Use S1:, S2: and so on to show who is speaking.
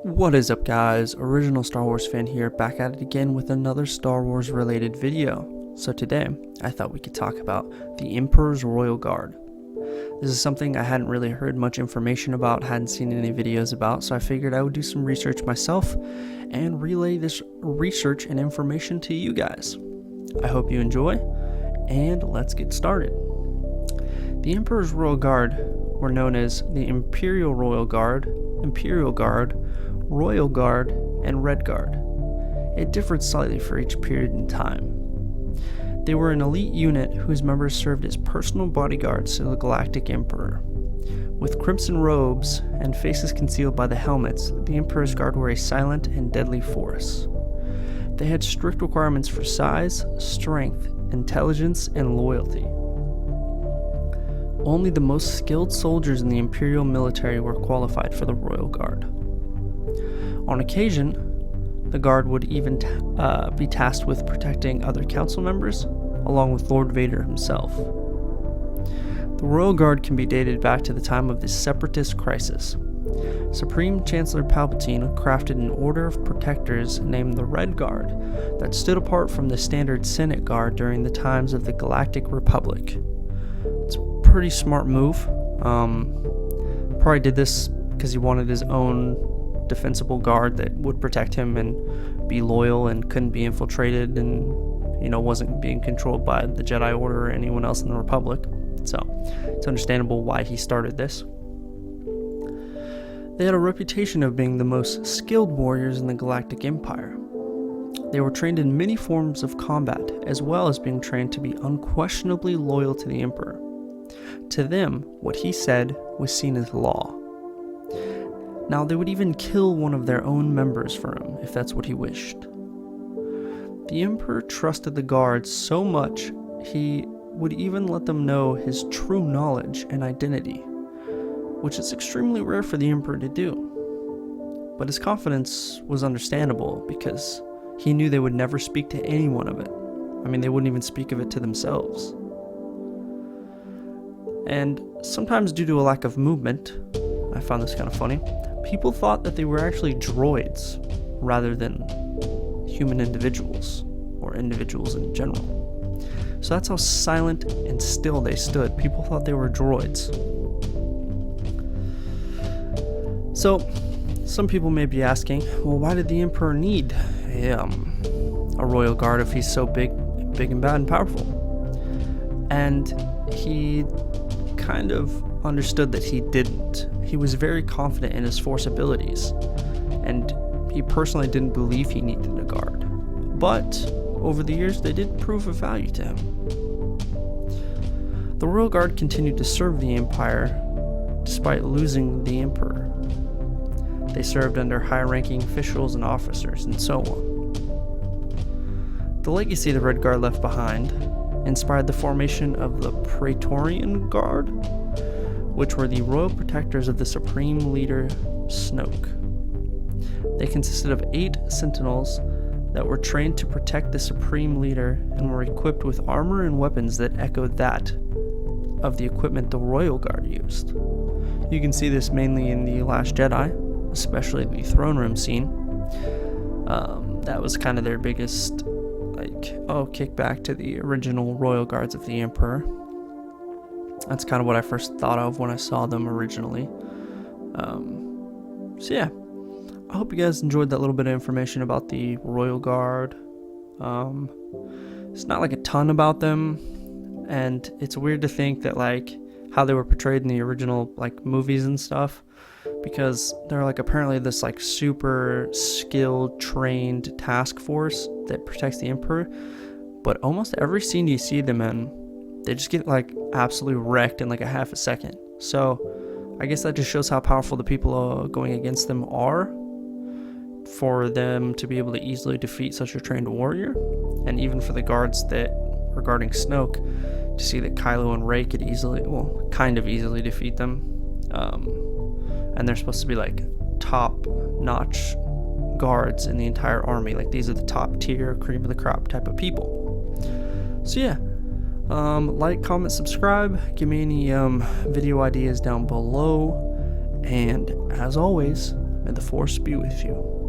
S1: What is up, guys? Original Star Wars fan here, back at it again with another Star Wars related video. So today, I thought we could talk about the Emperor's Royal Guard. This is something I hadn't really heard much information about, hadn't seen any videos about, so I figured I would do some research myself and relay this research and information to you guys. I hope you enjoy, and let's get started. The Emperor's Royal Guard were known as the Imperial Royal Guard, Imperial Guard, Royal Guard, and Red Guard. It differed slightly for each period in time. They were an elite unit whose members served as personal bodyguards to the Galactic Emperor. With crimson robes and faces concealed by the helmets, the Emperor's Guard were a silent and deadly force. They had strict requirements for size, strength, intelligence, and loyalty. Only the most skilled soldiers in the Imperial military were qualified for the Royal Guard. On occasion, the Guard would even be tasked with protecting other council members, along with Lord Vader himself. The Royal Guard can be dated back to the time of the Separatist Crisis. Supreme Chancellor Palpatine crafted an order of protectors named the Red Guard that stood apart from the standard Senate Guard during the times of the Galactic Republic. It's a pretty smart move. Probably did this because he wanted his own defensible guard that would protect him and be loyal and couldn't be infiltrated and, wasn't being controlled by the Jedi Order or anyone else in the Republic. So it's understandable why he started this. They had a reputation of being the most skilled warriors in the Galactic Empire. They were trained in many forms of combat, as well as being trained to be unquestionably loyal to the Emperor. To them, what he said was seen as law. Now, they would even kill one of their own members for him, if that's what he wished. The Emperor trusted the guards so much, he would even let them know his true knowledge and identity, which is extremely rare for the Emperor to do. But his confidence was understandable, because he knew they would never speak to anyone of it. They wouldn't even speak of it to themselves. And sometimes due to a lack of movement, I found this kind of funny, people thought that they were actually droids rather than human individuals, or individuals in general. So that's how silent and still they stood. People thought they were droids. So, some people may be asking, well, why did the Emperor need a royal guard if he's so big and bad and powerful? And he kind of understood that he didn't. He was very confident in his force abilities, and he personally didn't believe he needed a guard. But over the years, they did prove of value to him. The Royal Guard continued to serve the Empire despite losing the Emperor. They served under high-ranking officials and officers, and so on. The legacy the Red Guard left behind inspired the formation of the Praetorian Guard, which were the royal protectors of the Supreme Leader Snoke. They consisted of 8 sentinels that were trained to protect the Supreme Leader and were equipped with armor and weapons that echoed that of the equipment the Royal Guard used. You can see this mainly in The Last Jedi, especially the throne room scene. That was kind of their biggest, kickback to the original Royal Guards of the Emperor. That's kind of what I first thought of when I saw them originally. So yeah, I hope you guys enjoyed that little bit of information about the Royal Guard. It's not a ton about them, and it's weird to think that how they were portrayed in the original movies and stuff, because they're apparently this super skilled, trained task force that protects the Emperor, but almost every scene you see them in, they just get absolutely wrecked in a half a second. So I guess that just shows how powerful the people going against them are, for them to be able to easily defeat such a trained warrior, and even for the guards that were guarding Snoke to see that Kylo and Rey could kind of easily defeat them. And they're supposed to be top-notch guards in the entire army. These are the top tier, cream of the crop type of people. So yeah, like, comment, subscribe, give me any video ideas down below, and as always, May the Force be with you.